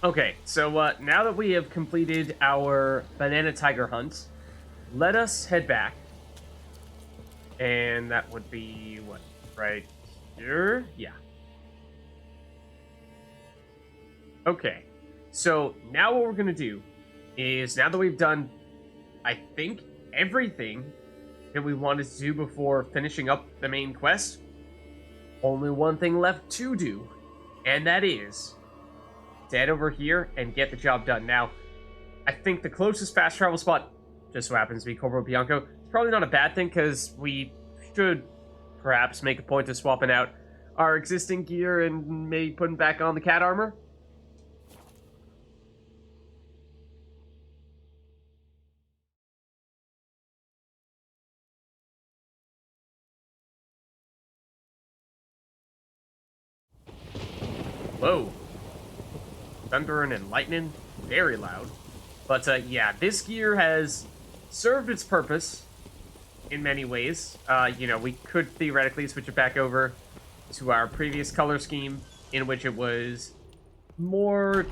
Okay, so now that we have completed our banana tiger hunt, let us head back. And that would be what? Right here? Yeah. Okay. So now what we're going to do is now that we've done, I think, everything that we wanted to do before finishing up the main quest, only one thing left to do, and that is to head over here and get the job done. Now, I think the closest fast travel spot just so happens to be Corporal Bianco. It's probably not a bad thing because we should perhaps make a point of swapping out our existing gear and maybe putting back on the cat armor. Whoa. Thundering and lightning. Very loud. But yeah, this gear has served its purpose in many ways. We could theoretically switch it back over to our previous color scheme, in which it was more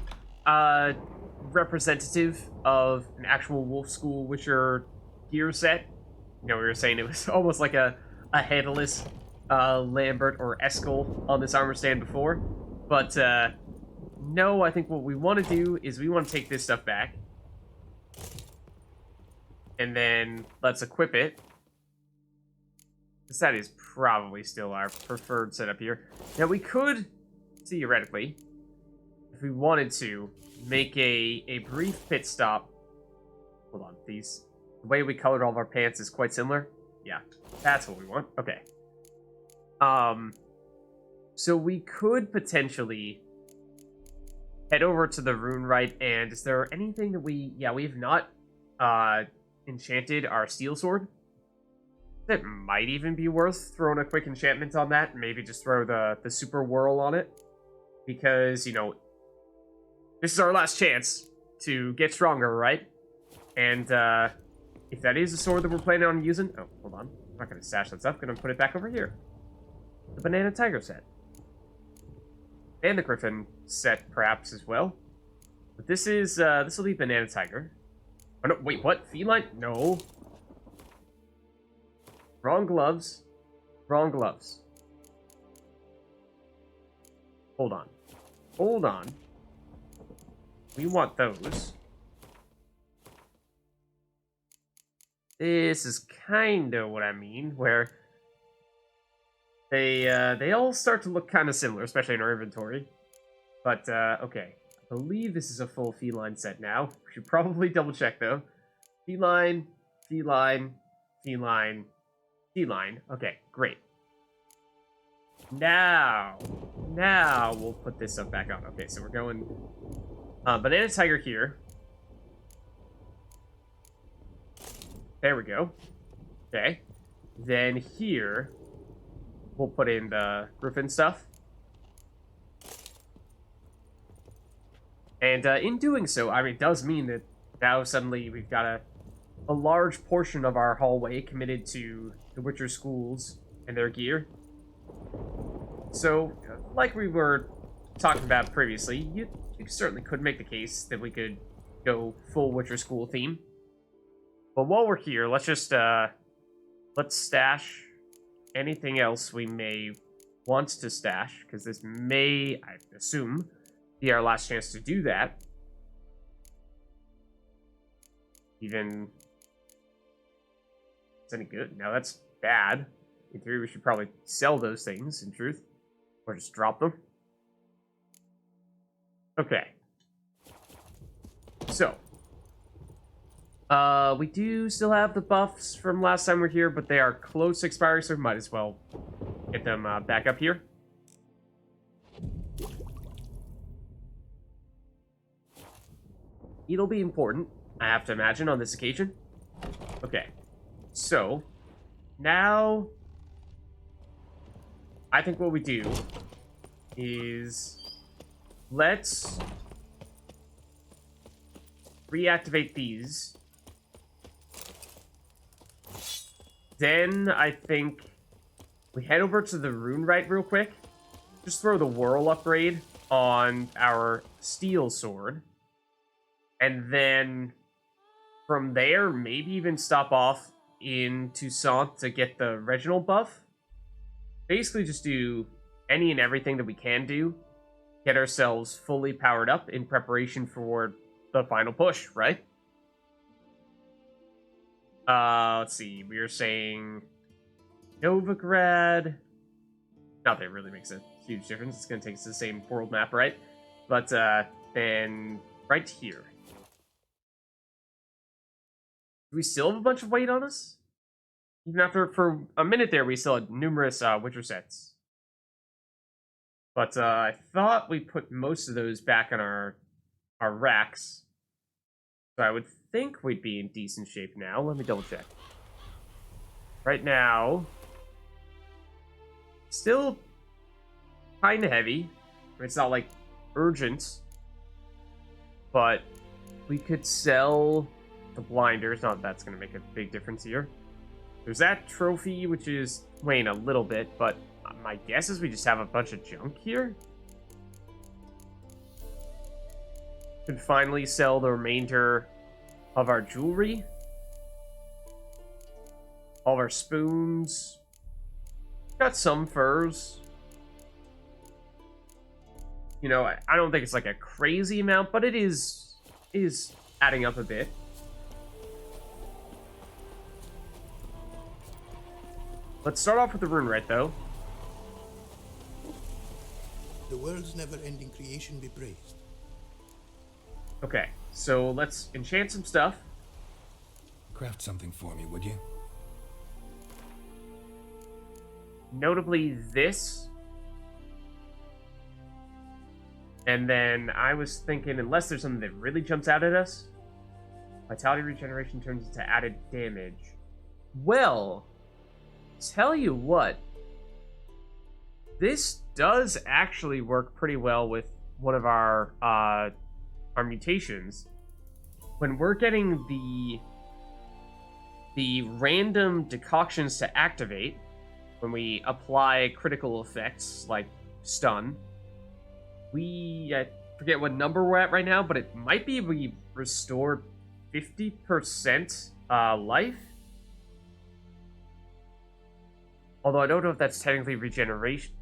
representative of an actual Wolf School Witcher gear set. We were saying it was almost like a headless Lambert or Eskel on this armor stand before. But no, I think what we want to do is we want to take this stuff back. And then let's equip it. That is probably still our preferred setup here. Now we could, theoretically, if we wanted to, make a brief pit stop. Hold on, the way we colored all of our pants is quite similar. Yeah, that's what we want. Okay. So we could potentially head over to the rune right, and is there anything that we've not enchanted our steel sword? It might even be worth throwing a quick enchantment on that, and maybe just throw the super whirl on it. Because, this is our last chance to get stronger, right? And if that is a sword that we're planning on using... Oh, hold on. I'm not going to stash that stuff. I'm going to put it back over here. The Banana Tiger set. And the Griffin set, perhaps, as well. But this will be Banana Tiger. Oh, no, wait, what? Feline? No. Wrong gloves. Wrong gloves. Hold on. Hold on. We want those. This is kind of what I mean, where they all start to look kind of similar, especially in our inventory. But, okay. I believe this is a full feline set now. We should probably double check, though. Feline, feline, feline, feline. Okay, great. Now we'll put this stuff back on. Okay, so we're going Banana Tiger here. There we go. Okay. Then here, we'll put in the Griffin stuff. And in doing so, I mean, it does mean that now suddenly we've got a large portion of our hallway committed to the Witcher schools and their gear. So, like we were talking about previously, you certainly could make the case that we could go full Witcher school theme. But while we're here, let's just let's stash anything else we may want to stash, because this may, I assume, be our last chance to do that. Even it's any good? No, that's bad. In theory, we should probably sell those things, in truth. Or just drop them. Okay. So. We do still have the buffs from last time we were here, but they are close to expiring, so we might as well get them back up here. It'll be important, I have to imagine, on this occasion. Okay. So, now I think what we do is let's reactivate these. Then I think we head over to the rune right real quick. Just throw the whirl upgrade on our steel sword. And then from there, maybe even stop off in Toussaint to get the Reginald buff. Basically just do any and everything that we can do. Get ourselves fully powered up in preparation for the final push, right? Let's see. We were saying Novigrad. Not that it really makes a huge difference. It's going to take us to the same world map, right? But then right here. Do we still have a bunch of weight on us? Even after, for a minute there, we still had numerous Witcher sets. But I thought we put most of those back on our racks. So I would think we'd be in decent shape now. Let me double check. Right now, still kind of heavy. It's not like urgent, but we could sell the blinders. Not that that's going to make a big difference here. There's that trophy, which is weighing a little bit, but my guess is we just have a bunch of junk here. Could finally sell the remainder of our jewelry. All of our spoons. Got some furs. You know, I don't think it's like a crazy amount, but it is adding up a bit. Let's start off with the rune right, though. The world's never-ending creation be praised. Okay, so let's enchant some stuff. Craft something for me, would you? Notably this. And then I was thinking, unless there's something that really jumps out at us, vitality regeneration turns into added damage. Well, tell you what, this does actually work pretty well with one of our mutations. When we're getting the random decoctions to activate, when we apply critical effects like stun, I forget what number we're at right now, but it might be we restore 50% life. Although I don't know if that's technically regeneration.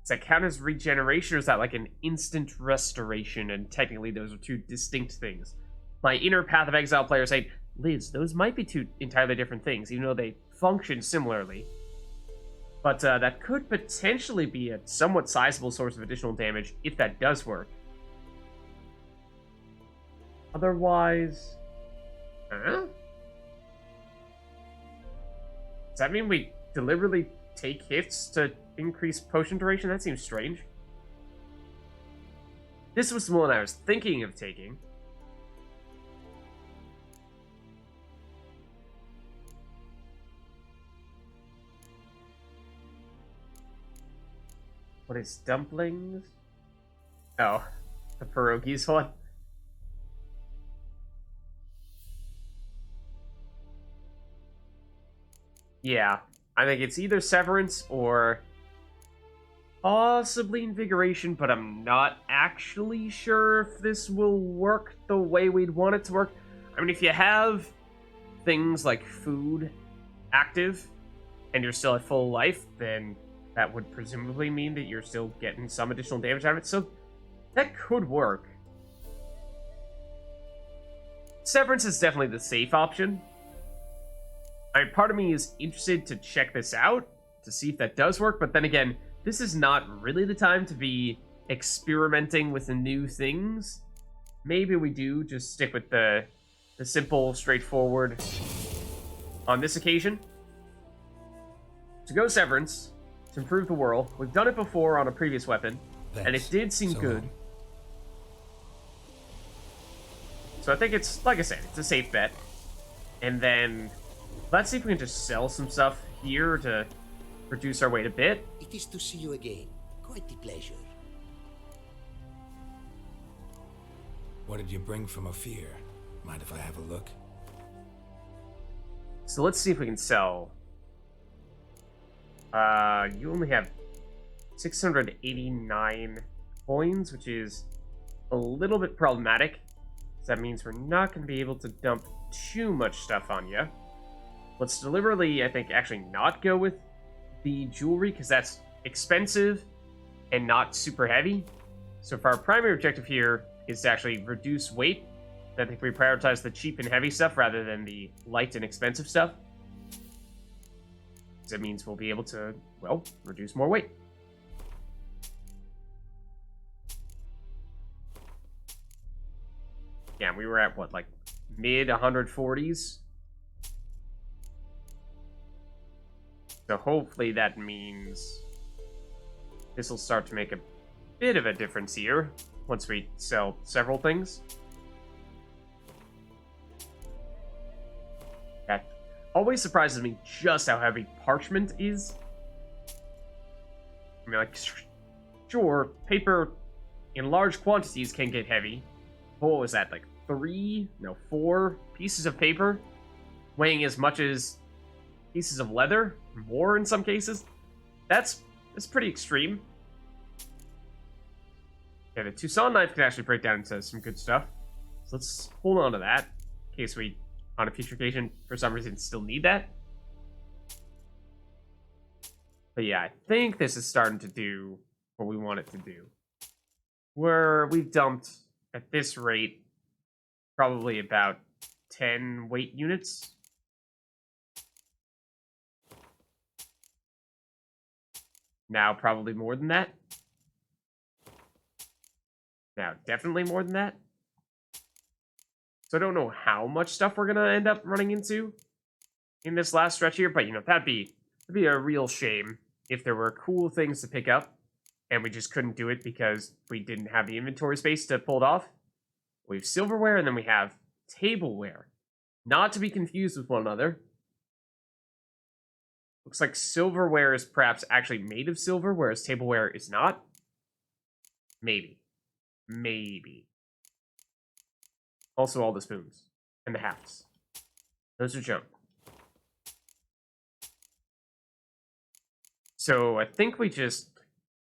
Does that count as regeneration, or is that like an instant restoration? And technically those are two distinct things. My inner Path of Exile player saying, Liz, those might be two entirely different things, even though they function similarly. But that could potentially be a somewhat sizable source of additional damage if that does work. Otherwise... Huh? Does that mean we deliberately take hits to increase potion duration? That seems strange. This was the one I was thinking of taking. What is dumplings? Oh, the pierogies one. Yeah, I think it's either Severance or possibly Invigoration, but I'm not actually sure if this will work the way we'd want it to work. I mean, if you have things like food active and you're still at full life, then that would presumably mean that you're still getting some additional damage out of it, so that could work. Severance is definitely the safe option. I mean, part of me is interested to check this out, to see if that does work, but then again, this is not really the time to be experimenting with the new things. Maybe we do just stick with the simple, straightforward on this occasion. To go Severance, to improve the whirl. We've done it before on a previous weapon, and it did seem good. So I think it's, like I said, it's a safe bet. And then, let's see if we can just sell some stuff here to reduce our weight a bit. It is to see you again. Quite the pleasure. What did you bring from Ophir? Mind if I have a look? So let's see if we can sell. You only have 689 coins, which is a little bit problematic. So that means we're not going to be able to dump too much stuff on you. Let's deliberately, I think, actually not go with the jewelry, because that's expensive and not super heavy. So if our primary objective here is to actually reduce weight, I think we prioritize the cheap and heavy stuff rather than the light and expensive stuff. That means we'll be able to, well, reduce more weight. Yeah, we were at, what, like, mid 140s? So hopefully that means this will start to make a bit of a difference here once we sell several things. That always surprises me just how heavy parchment is. I mean, like, sure, paper in large quantities can get heavy. What was that, like 4 pieces of paper weighing as much as pieces of leather? More in some cases? That's pretty extreme. Yeah, the Tucson knife can actually break down into some good stuff. So let's hold on to that in case we, on a future occasion, for some reason, still need that. But yeah, I think this is starting to do what we want it to do. Where we've dumped, at this rate, probably about 10 weight units. Now, probably more than that. Now, definitely more than that. So I don't know how much stuff we're gonna end up running into in this last stretch here, but you know, that'd be a real shame if there were cool things to pick up and we just couldn't do it because we didn't have the inventory space to pull it off. We have silverware and then we have tableware. Not to be confused with one another. Looks like silverware is perhaps actually made of silver, whereas tableware is not. Maybe. Maybe. Also all the spoons. And the hats. Those are junk. So I think we just...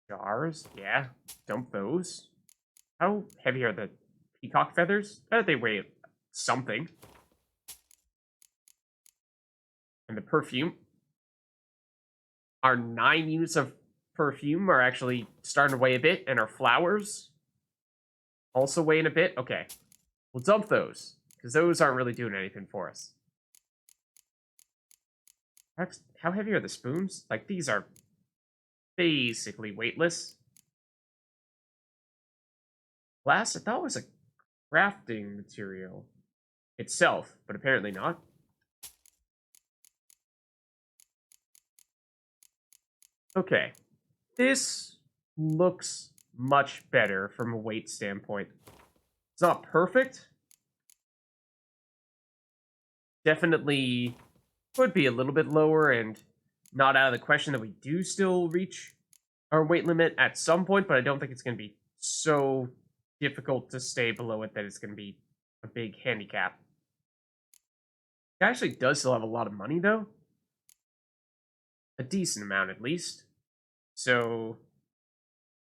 Jars? Yeah. Dump those. How heavy are the peacock feathers? I bet they weigh something. And the perfume. Our 9 units of perfume are actually starting to weigh a bit, and our flowers also weighing a bit. Okay, we'll dump those, because those aren't really doing anything for us. How heavy are the spoons? Like, these are basically weightless. Glass, I thought was a crafting material itself, but apparently not. Okay, this looks much better from a weight standpoint. It's not perfect. Definitely could be a little bit lower, and not out of the question that we do still reach our weight limit at some point, but I don't think it's going to be so difficult to stay below it that it's going to be a big handicap. It actually does still have a lot of money, though. A decent amount, at least. So,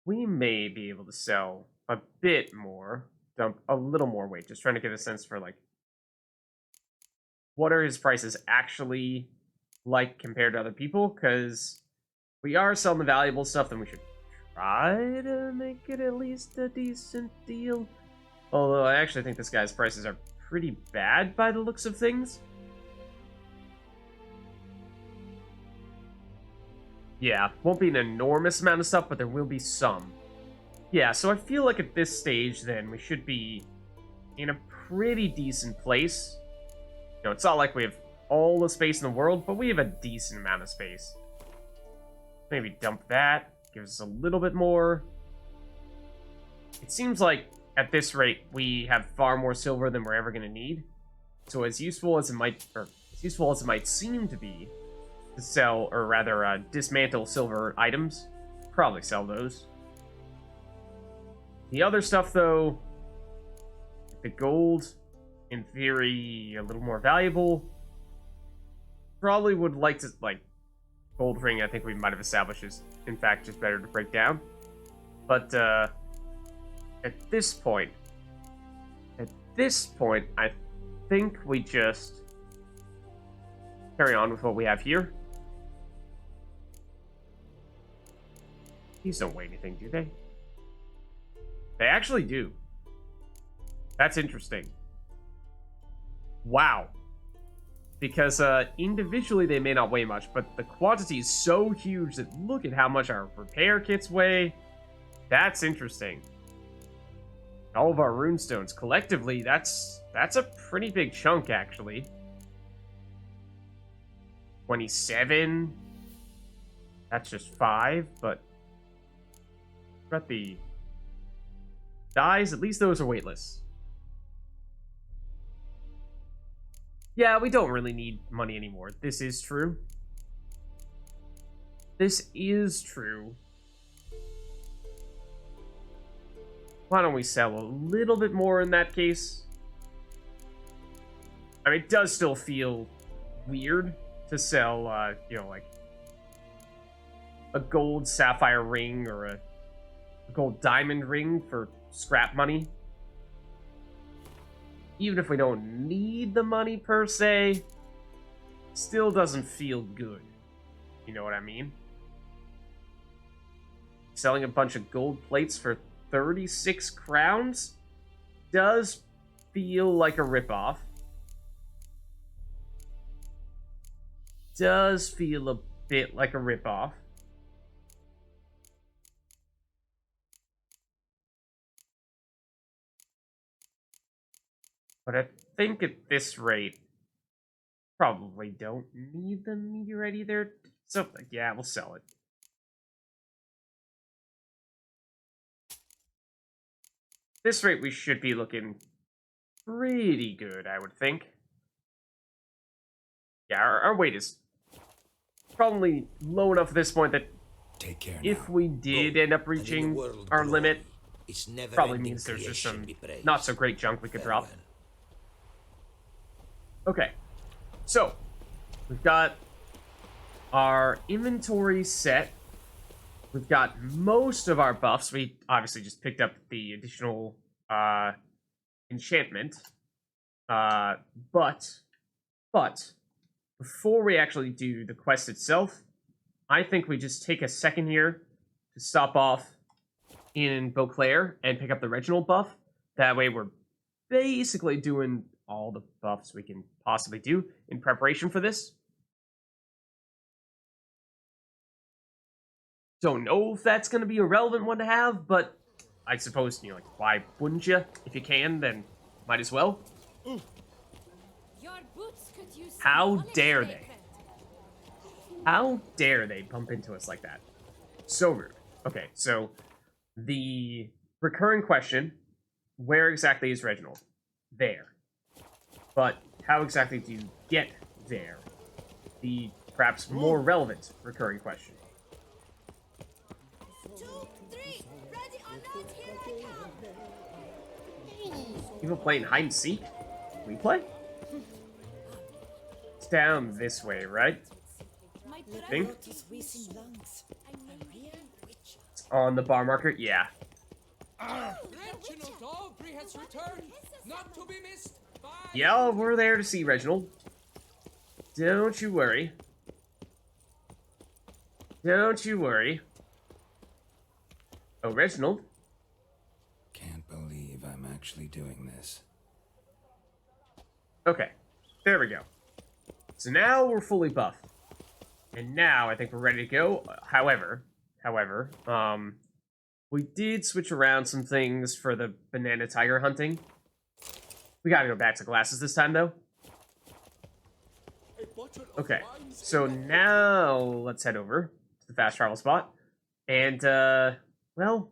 we may be able to sell a bit more, dump a little more weight, just trying to get a sense for, like, what are his prices actually like compared to other people, because we are selling the valuable stuff, then we should try to make it at least a decent deal. Although, I actually think this guy's prices are pretty bad by the looks of things. Yeah, won't be an enormous amount of stuff, but there will be some. Yeah, so I feel like at this stage, then, we should be in a pretty decent place. You know, it's not like we have all the space in the world, but we have a decent amount of space. Maybe dump that, gives us a little bit more. It seems like, at this rate, we have far more silver than we're ever going to need. So as useful as it might seem to be, to sell, or rather, dismantle silver items. Probably sell those. The other stuff, though, the gold, in theory, a little more valuable. Probably would like to, like, gold ring, I think we might have established is, in fact, just better to break down. But, at this point, I think we just carry on with what we have here. These don't weigh anything, do they? They actually do. That's interesting. Wow. Because individually they may not weigh much, but the quantity is so huge that look at how much our repair kits weigh. That's interesting. All of our runestones collectively, that's a pretty big chunk actually. 27. That's just 5, but got the dies, at least those are weightless. Yeah, we don't really need money anymore. This is true. This is true. Why don't we sell a little bit more in that case? I mean, it does still feel weird to sell, you know, like a gold sapphire ring or a gold diamond ring for scrap money. Even if we don't need the money per se, still doesn't feel good. You know what I mean? Selling a bunch of gold plates for 36 crowns does feel like a ripoff. Does feel a bit like a ripoff. But I think at this rate, probably don't need the meteorite either. So, yeah, we'll sell it. This rate, we should be looking pretty good, I would think. Yeah, our weight is probably low enough at this point that Take care if now. we did end up reaching our limit, probably means there's just some not so great junk we could drop. Okay, so we've got our inventory set. We've got most of our buffs. We obviously just picked up the additional enchantment. But before we actually do the quest itself, I think we just take a second here to stop off in Beauclair and pick up the Reginald buff. That way we're basically doing all the buffs we can possibly do in preparation for this. Don't know if that's going to be a relevant one to have, but I suppose, you know, like, why wouldn't you? If you can, then might as well. How dare they? How dare they bump into us like that? So rude. Okay, so the recurring question, where exactly is Reginald? There. But how exactly do you get there? The perhaps more relevant recurring question. 2, 3, ready or not, here I come. People playing hide and seek? We play? It's down this way, right? I think. It's on the bar marker? Yeah. Reginald Aubrey has returned, not to be missed. Bye. Yeah, we're there to see Reginald. Don't you worry. Don't you worry. Oh, Reginald? Can't believe I'm actually doing this. Okay, there we go. So now we're fully buffed. And now I think we're ready to go. However, we did switch around some things for the banana tiger hunting. We gotta go back to glasses this time, though. Okay, so now let's head over to the fast travel spot. And, well,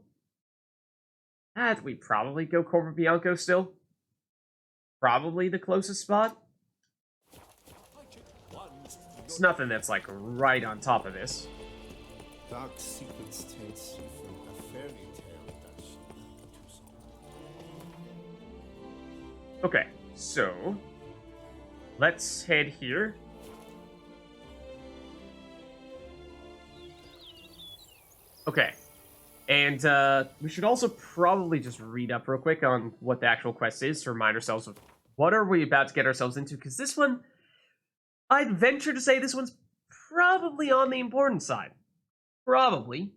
we probably go Corvo Bianco still. Probably the closest spot. It's nothing that's, like, right on top of this. Dark secrets tells you from a fairy tale that's too small. Okay, so let's head here. Okay, And we should also probably just read up real quick on what the actual quest is to remind ourselves of what are we about to get ourselves into. Because this one, I'd venture to say this one's probably on the important side. Probably.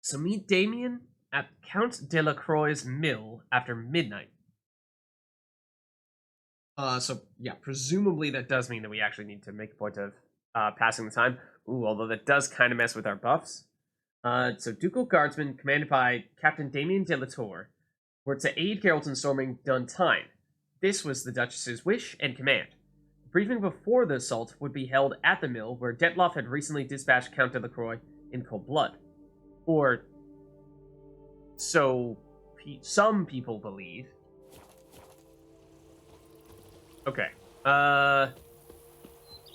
So meet Damien at Count Delacroix's mill after midnight. So yeah, presumably that does mean that we actually need to make a point of passing the time. Ooh, although that does kind of mess with our buffs. So Ducal Guardsmen, commanded by Captain Damien de la Tour, were to aid Geralt in storming Duntyne. This was the Duchess's wish and command. The briefing before the assault would be held at the mill, where Detloff had recently dispatched Count Delacroix in cold blood. Or so some people believe. Okay.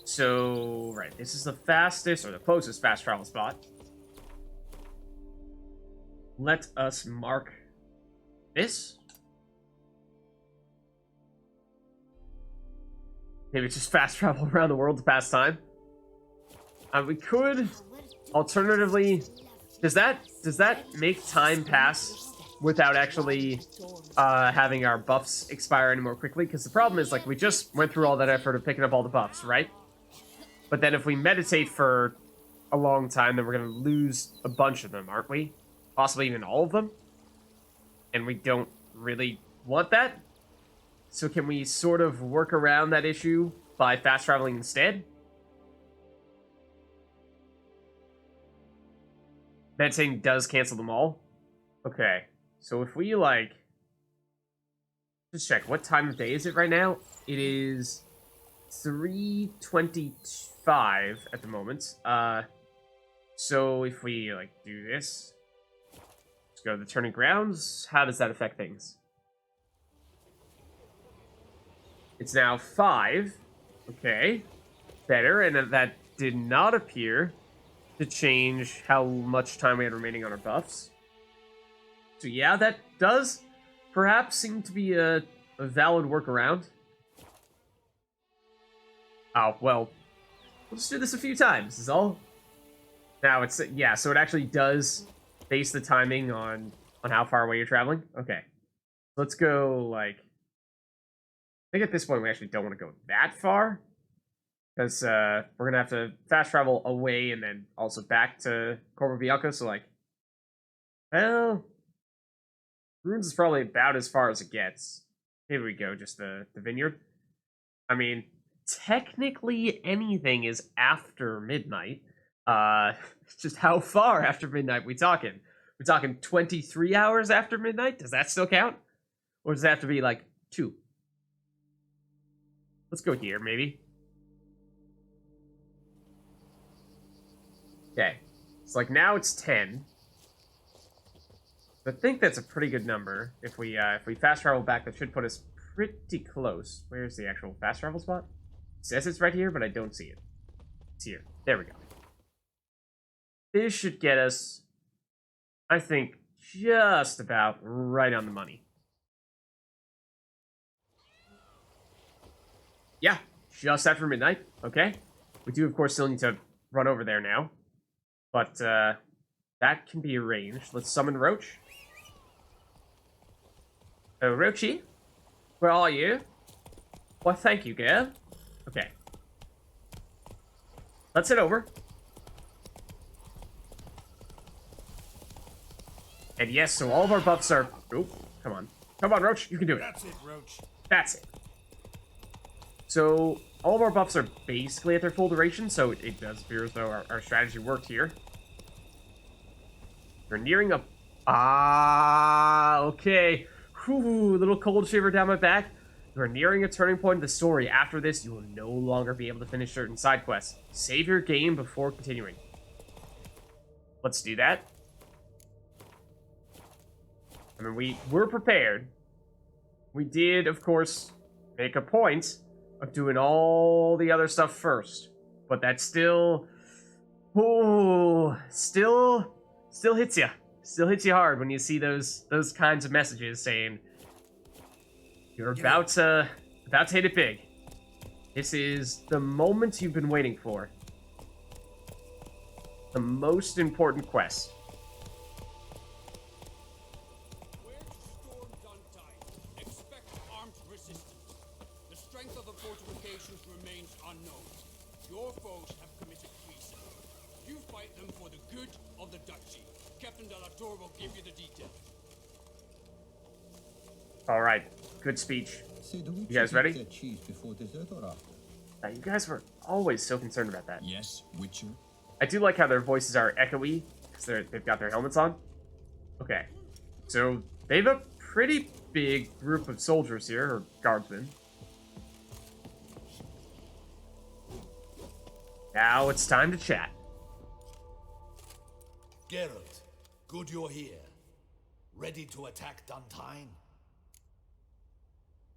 So, right, this is the fastest, or the closest fast travel spot. Let us mark this. Maybe just fast travel around the world to pass time. We could, alternatively, does that make time pass without actually having our buffs expire any more quickly? Because the problem is, like, we just went through all that effort of picking up all the buffs, right? But then if we meditate for a long time, then we're going to lose a bunch of them, aren't we? Possibly even all of them? And we don't really want that? So can we sort of work around that issue by fast traveling instead? Meditating does cancel them all? Okay. So if we, like... Just check. What time of day is it right now? It is 3:25 at the moment. So if we, like, do this... Let's go to the turning grounds. How does that affect things? It's now 5. Okay. Better, and that did not appear to change how much time we had remaining on our buffs. So yeah, that does perhaps seem to be a valid workaround. Oh, well, we'll just do this a few times, is all. Now it's, yeah, so it actually does base the timing on how far away you're traveling. Okay. Let's go, like, I think at this point we actually don't want to go that far. Because we're going to have to fast travel away and then also back to Corvo Bianco. So, like, well, Ruins is probably about as far as it gets. Here we go, just the vineyard. I mean, technically anything is after midnight. Just how far after midnight we talking? We're talking 23 hours after midnight? Does that still count? Or does it have to be, like, 2? Let's go here, maybe. Okay. It's like now it's 10. I think that's a pretty good number. If we fast travel back, that should put us pretty close. Where's the actual fast travel spot? It says it's right here, but I don't see it. It's here. There we go. This should get us, I think, just about right on the money. Yeah, just after midnight. Okay. We do, of course, still need to run over there now. But, that can be arranged. Let's summon Roach. Oh, Roachy? Where are you? Why, thank you, girl. Okay. Let's head over. And yes, so all of our buffs are... Oh, come on. Come on, Roach. You can do it. That's it, Roach. That's it. So, all of our buffs are basically at their full duration, so it does appear as though our strategy worked here. We're nearing a... Ah, okay. Whew, little cold shiver down my back. We're nearing a turning point in the story. After this, you will no longer be able to finish certain side quests. Save your game before continuing. Let's do that. I mean, we were prepared. We did, of course, make a point of doing all the other stuff first. But that still... Oh, still hits you. Still hits you hard when you see those kinds of messages saying you're about to hit it big. This is the moment you've been waiting for. the most important quest. Where to storm Duntide? Expect armed resistance. The strength of the fortifications remains unknown. Your foes have committed treason. You fight them for the good of the duchy. Captain de la Tour will give you the details. All right, good speech. You guys ready? Cheese before dessert or after? You guys were always so concerned about that. Yes, Witcher. I do like how their voices are echoey because they've got their helmets on. Okay, so they have a pretty big group of soldiers here, or guardsmen. Now it's time to chat. Geralt, good you're here. Ready to attack Duntine?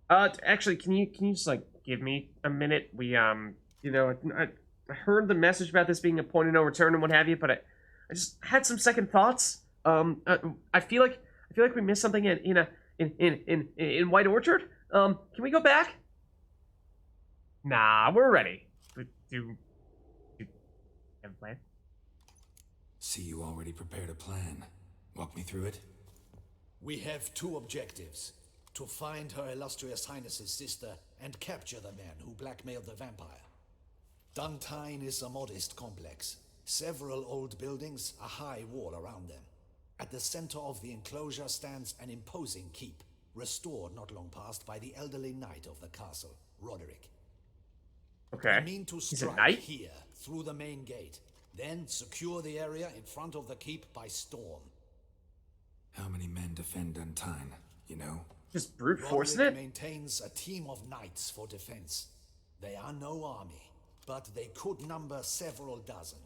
Actually, can you just like give me a minute? We you know, I heard the message about this being a point of no return and what have you, but I just had some second thoughts. I feel like we missed something in White Orchard. Can we go back? Nah, we're ready. Do you have a plan? See, you already prepared a plan. Walk me through it. We have two objectives. To find Her Illustrious Highness's sister and capture the man who blackmailed the vampire. Duntine is a modest complex. Several old buildings, a high wall around them. At the center of the enclosure stands an imposing keep, restored not long past by the elderly knight of the castle, Roderick. Okay. We mean to He's a strike knight? here, through the main gate. Then secure the area in front of the keep by storm. How many men defend Duntine, you know? Just brute forcing Roderick it? maintains a team of knights for defense. They are no army, but they could number several dozen.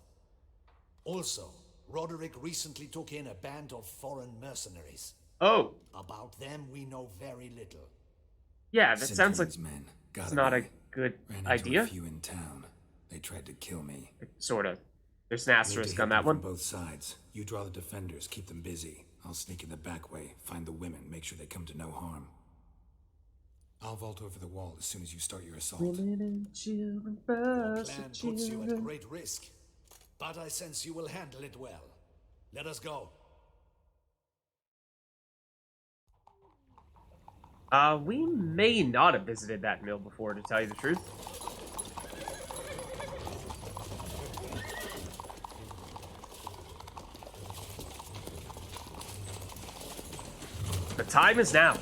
Also, Roderick recently took in a band of foreign mercenaries. Oh, About them, we know very little. yeah, that sounds like Sintring's men. it's Gotta not a be. good Ran into idea. a few in town. They tried to kill me. Sort of. There's an Need to asterisk hit on them that one. from both sides. You draw the defenders, keep them busy. I'll sneak in the back way, find the women, make sure they come to no harm. I'll vault over the wall as soon as you start your assault. Your plan puts you at great risk, but I sense you will handle it well. Let us go. We may not have visited that mill before, to tell you the truth. The time is now.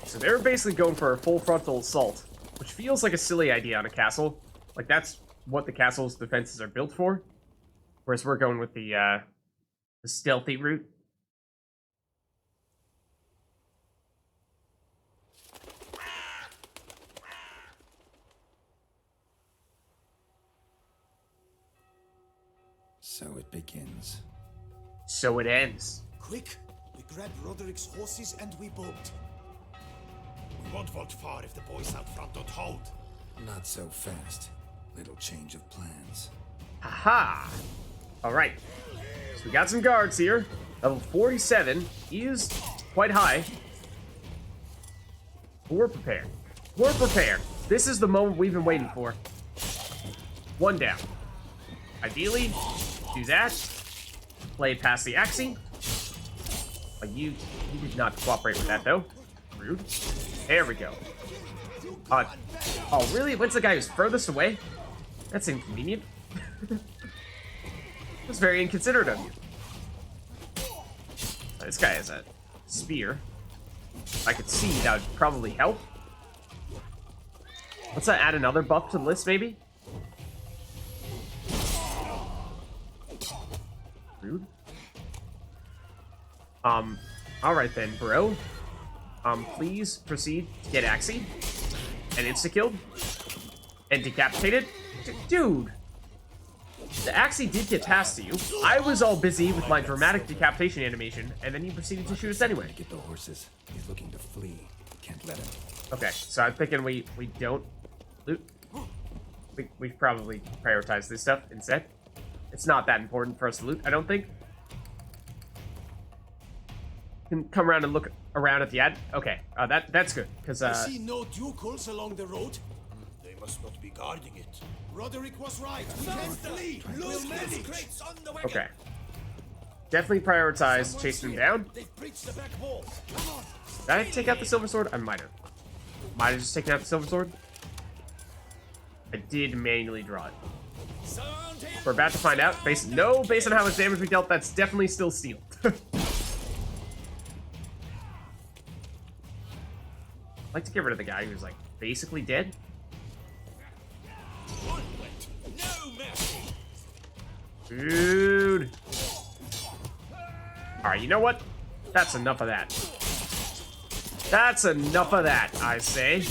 So they're basically going for a full frontal assault, which feels like a silly idea on a castle. Like, that's what the castle's defenses are built for. Whereas we're going with the stealthy route. So it begins. So it ends. Quick! We grab Roderick's horses and we bolt. We won't vault far if the boys out front don't hold. Not so fast. Little change of plans. Haha! Alright. So we got some guards here. Level 47 is quite high. But we're prepared. We're prepared. This is the moment we've been waiting for. One down. Ideally, do that. Play it past the Axie. But you did not cooperate with that, though. Rude. There we go. Oh, really? What's the guy who's furthest away? That's inconvenient. That's very inconsiderate of you. This guy has a spear. If I could see, that would probably help. Let's add another buff to the list, maybe? Rude. Alright then, bro. Please proceed to get Axie. And insta-killed. And decapitated. Dude! The Axie did get past to you. I was all busy with my dramatic decapitation animation, and then you proceeded to shoot us anyway. Get the horses. He's looking to flee. Can't let him. Okay, so I'm thinking we don't loot. We've probably prioritized this stuff instead. It's not that important for us to loot, I don't think. Can come around and look around at the ad. Okay, that's good, because I see no ducals along the road. They must not be guarding it. Roderick was right. We can't flee. We'll manage. Crates on the wagon. Okay. Definitely prioritize chasing him down. They've breached the back wall. Come on. Did I take out the silver sword? I might have. Might have just taken out the silver sword. I did manually draw it. We're about to find out. Based on how much damage we dealt, that's definitely still steel. I'd like to get rid of the guy who's like basically dead. Dude. Alright, you know what? That's enough of that. That's enough of that, I say.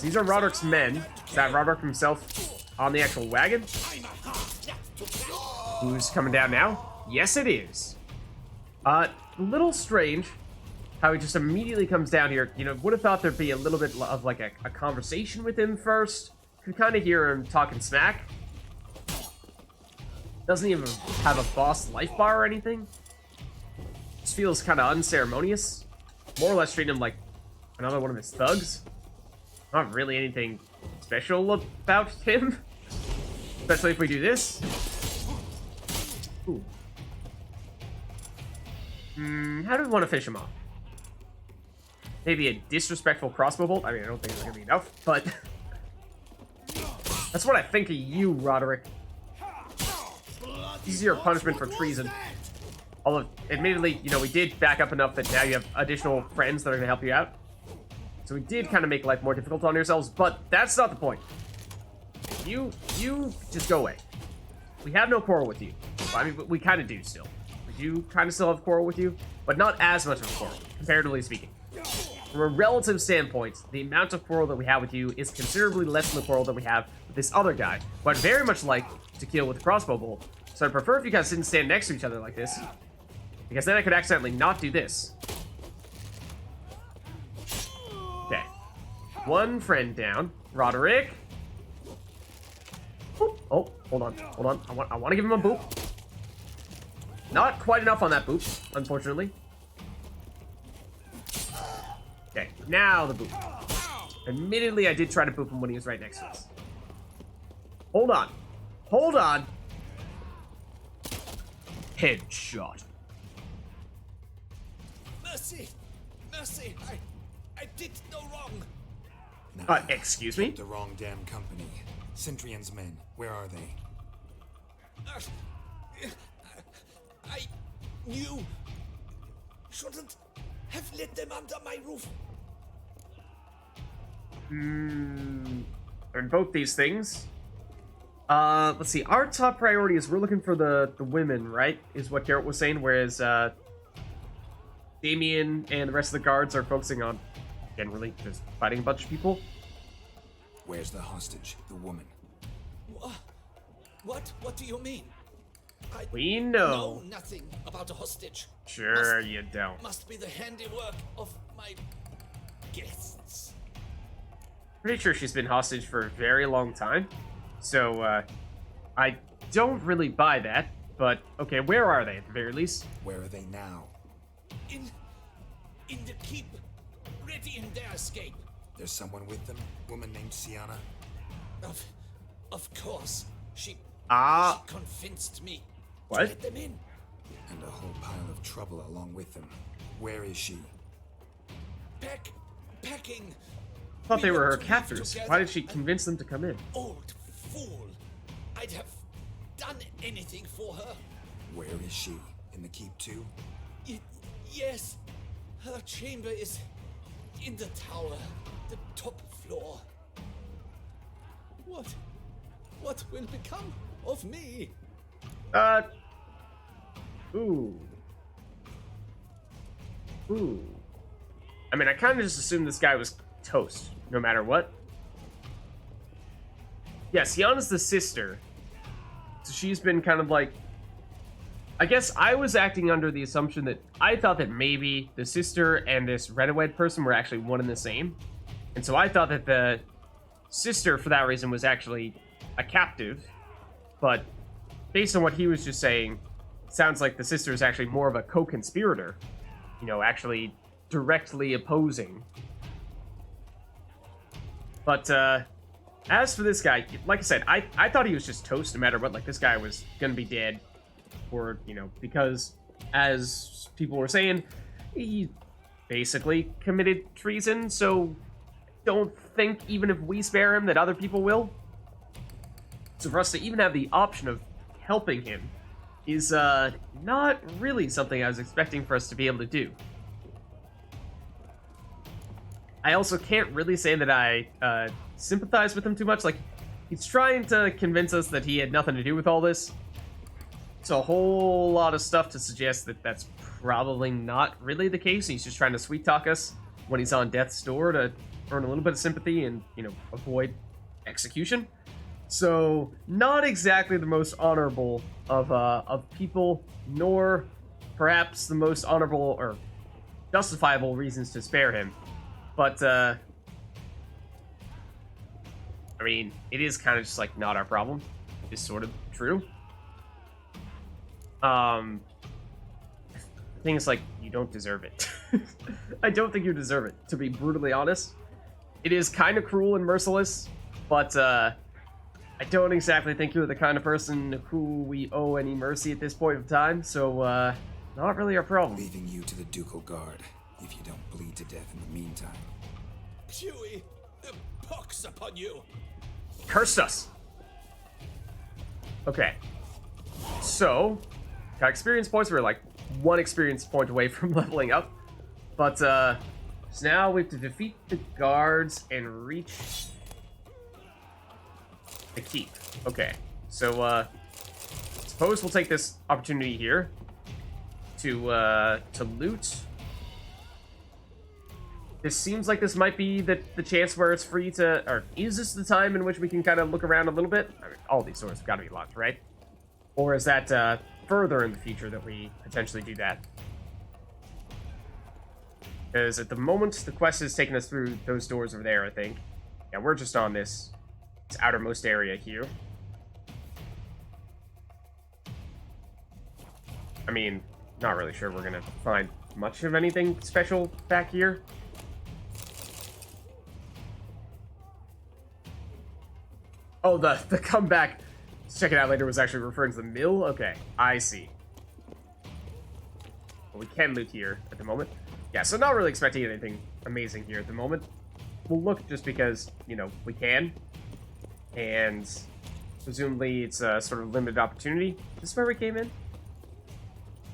These are Roderick's men. Is that Roderick himself on the actual wagon? Who's coming down now? Yes, it is. A little strange how he just immediately comes down here. You know, would have thought there'd be a little bit of like a conversation with him first. Could kind of hear him talking smack. Doesn't even have a boss life bar or anything. Just feels kind of unceremonious. More or less treating him like another one of his thugs. Not really anything special about him. Especially if we do this. Ooh. How do we want to finish him off? Maybe a disrespectful crossbow bolt? I mean, I don't think it's going to be enough, but... That's what I think of you, Roderick. Easier punishment for treason. Although, admittedly, you know, we did back up enough that now you have additional friends that are going to help you out. So we did kind of make life more difficult on yourselves, but that's not the point. You just go away. We have no quarrel with you. I mean, we kind of do still. We do kind of still have a quarrel with you, but not as much of a quarrel, comparatively speaking. From a relative standpoint, the amount of quarrel that we have with you is considerably less than the quarrel that we have with this other guy, but I'd very much like to kill with a crossbow bolt. So I'd prefer if you guys didn't stand next to each other like this, because then I could accidentally not do this. Okay. One friend down. Roderick. Boop. Oh, hold on. I want to give him a boop. Not quite enough on that boop, unfortunately. Okay, now the boop. Admittedly, I did try to boop him when he was right next to us. Hold on. Hold on. Headshot. Mercy! Mercy! I did no wrong! Excuse me? The wrong damn company. Centrion's men, where are they? I knew... Shouldn't have let them under my roof. And both these things. Let's see. Our top priority is we're looking for the women, right? Is what Garrett was saying, whereas, Damien and the rest of the guards are focusing on, generally, just fighting a bunch of people. Where's the hostage, the woman? What do you mean? We know. Nothing about a hostage. Sure you don't. Must be the handiwork of my guests. Pretty sure she's been hostage for a very long time. So, I don't really buy that. But, okay, where are they at the very least? Where are they now? In the keep. Ready in their escape. There's someone with them? Woman named Sienna? Of course. She convinced me what? to let them in. And a whole pile of trouble along with them. Where is she? Packing. I thought they were her captors. Why did she convince them to come in? Old fool. I'd have done anything for her. Where is she? In the keep too? Yes. Her chamber is in the tower. The top floor. What will become of me? Ooh. I mean, I kind of just assumed this guy was toast, no matter what. Yeah, Sienna's the sister. So she's been kind of like... I guess I was acting under the assumption that I thought that maybe the sister and this red-wed person were actually one and the same. And so I thought that the sister, for that reason, was actually a captive. But based on what he was just saying, it sounds like the sister is actually more of a co-conspirator. you know, actually directly opposing. But, as for this guy, like I said, I thought he was just toast no matter what. Like, this guy was gonna be dead. Or, you know, because, as people were saying, he basically committed treason, so don't think even if we spare him that other people will. So for us to even have the option of helping him is not really something I was expecting for us to be able to do. I also can't really say that I sympathize with him too much. Like, he's trying to convince us that he had nothing to do with all this. It's a whole lot of stuff to suggest that that's probably not really the case. He's just trying to sweet talk us when he's on death's door to earn a little bit of sympathy and, you know, avoid execution. So, not exactly the most honorable of people, nor perhaps the most honorable or justifiable reasons to spare him. But, I mean, it is kind of just, like, not our problem. It's sort of true. The thing is, like, you don't deserve it. I don't think you deserve it, to be brutally honest. It is kind of cruel and merciless, but, I don't exactly think you're the kind of person who we owe any mercy at this point of time, so, not really our problem. Leaving you to the Ducal Guard, if you don't bleed to death in the meantime. Huey, the pox upon you! Cursed us! Okay. So, got experience points. We're like 1 experience point away from leveling up. But, so now we have to defeat the guards and reach the keep. Okay. So, suppose we'll take this opportunity here to loot. This seems like this might be the chance where it's free to... Or is this the time in which we can kind of look around a little bit? I mean, all these doors have got to be locked, right? Or is that further in the future that we potentially do that? Because at the moment, the quest is taking us through those doors over there, I think. Yeah, we're just on this outermost area here. I mean, not really sure we're going to find much of anything special back here. Oh, the comeback, let's check it out later, was actually referring to the mill? Okay, I see. Well, we can loot here at the moment. Yeah, so not really expecting anything amazing here at the moment. We'll look just because, you know, we can. And presumably it's a sort of limited opportunity. Is this where we came in?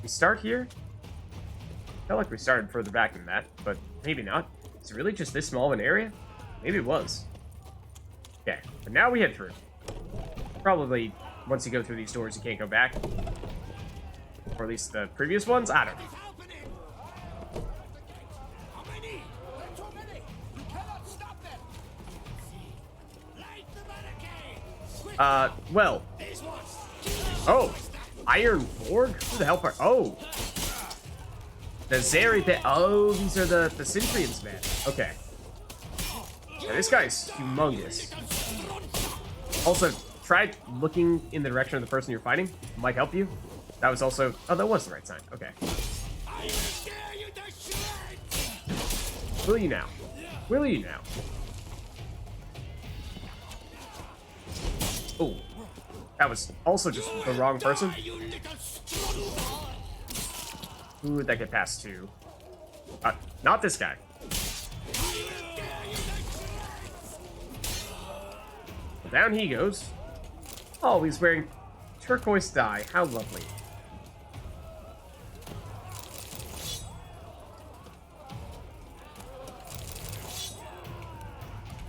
We start here? I felt like we started further back than that, but maybe not. Is it really just this small of an area? Maybe it was. Okay, but now we head through. Probably, once you go through these doors, you can't go back. Or at least the previous ones? I don't know. Well. Oh, Iron Borg? Who the hell are... Oh. The Zeri... Oh, these are the Centurions, man. Okay. Yeah, this guy's humongous. Also, try looking in the direction of the person you're fighting. Might help you. That was also... Oh, that was the right sign. Okay. Will you now? Will you now? Oh. That was also just the wrong person. Who would that get past to? Not this guy. Down he goes. Oh, he's wearing turquoise dye. How lovely.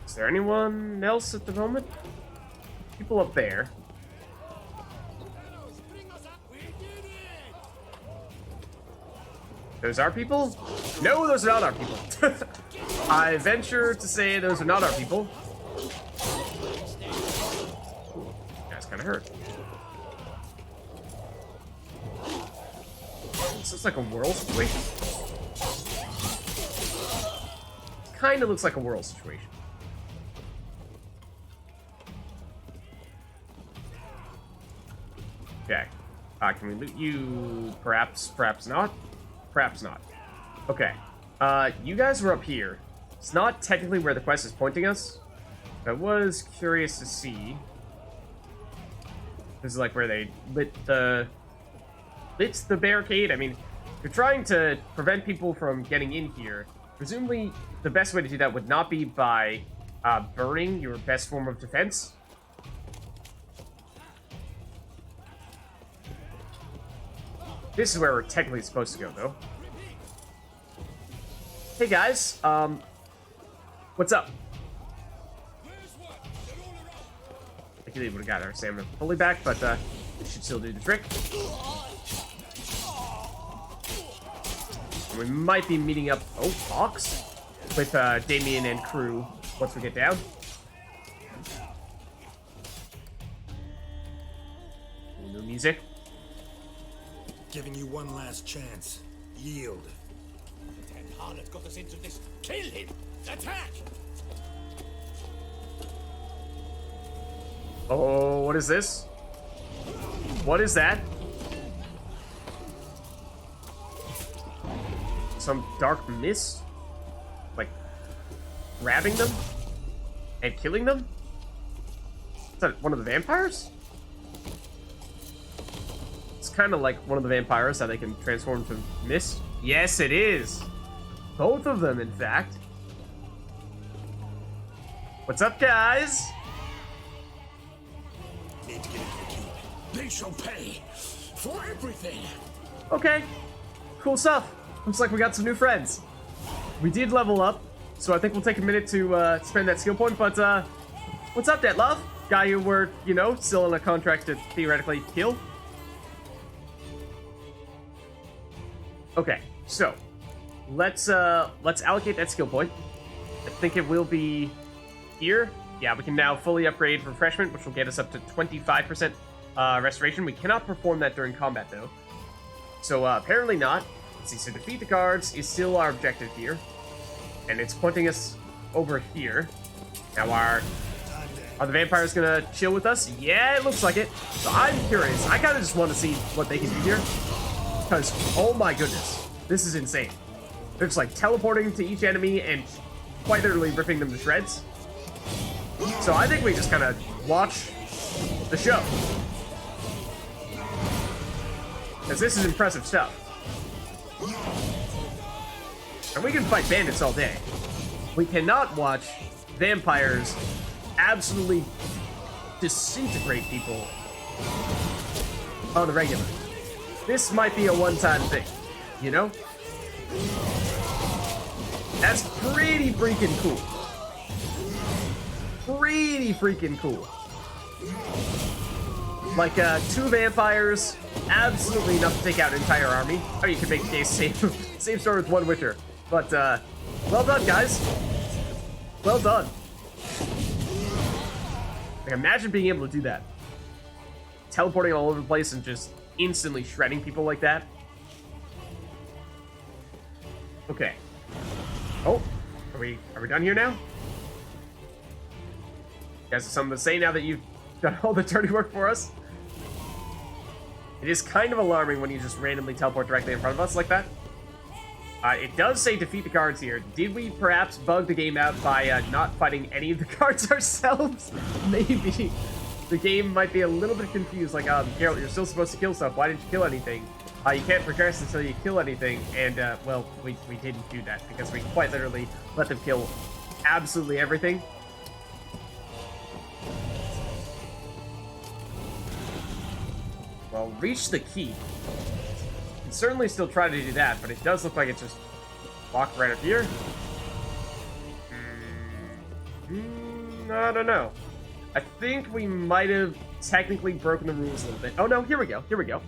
Is there anyone else at the moment? People up there. Those are people? No, those are not our people. I venture to say those are not our people. That's kind of hurt. This looks like a whirl situation. Kind of looks like a whirl situation. Okay. Can we loot you? Perhaps, perhaps not. Perhaps not. Okay. You guys were up here. It's not technically where the quest is pointing us. I was curious to see. This is like where they lit the barricade. I mean, if you're trying to prevent people from getting in here, presumably the best way to do that would not be by burning your best form of defense. This is where we're technically supposed to go, though. Hey guys, what's up? I think we would have got our stamina fully back, but we should still do the trick. And we might be meeting up, oh, Fox, with Damien and crew once we get down. New music. Giving you one last chance. Yield. Ten harlot got us into this. Kill him! Attack! Oh, what is this? What is that? Some dark mist? Like, grabbing them? And killing them? Is that one of the vampires? It's kind of like one of the vampires, how they can transform to mist. Yes, it is! Both of them, in fact. What's up, guys? Need to get into the cube. They shall pay for everything. Okay, cool stuff. Looks like we got some new friends. We did level up, so I think we'll take a minute to spend that skill point, but what's up, Detlef? Guy who we're, you know, still in a contract to theoretically kill. Okay, so let's allocate that skill point. I think it will be here. Yeah, we can now fully upgrade refreshment, which will get us up to 25% restoration. We cannot perform that during combat, though. So apparently not. Let's see, so defeat the guards is still our objective here. And it's pointing us over here. Now are the vampires gonna chill with us? Yeah, it looks like it. So I'm curious. I kind of just want to see what they can do here. Because, oh my goodness, this is insane. They're just like teleporting to each enemy and quite literally ripping them to shreds. So I think we just kind of watch the show. Because this is impressive stuff. And we can fight bandits all day. We cannot watch vampires absolutely disintegrate people on the regular. This might be a one-time thing, you know? That's pretty freaking cool. Pretty freaking cool. Like, 2 vampires, absolutely enough to take out an entire army. Or you could make the case same story with 1 Witcher. But, well done, guys. Well done. Like, imagine being able to do that. Teleporting all over the place and just instantly shredding people like that. Okay. Oh, are we done here now? You guys have something to say now that you've done all the dirty work for us? It is kind of alarming when you just randomly teleport directly in front of us like that. It does say defeat the guards here. Did we perhaps bug the game out by not fighting any of the guards ourselves? Maybe. The game might be a little bit confused, like, Geralt, you're still supposed to kill stuff. Why didn't you kill anything? You can't progress until you kill anything. And, well, we didn't do that because we quite literally let them kill absolutely everything. Well, reach the key. You can certainly still try to do that, but it does look like it's just walk right up here. I don't know. I think we might have technically broken the rules a little bit. Oh no, here we go. Here we go.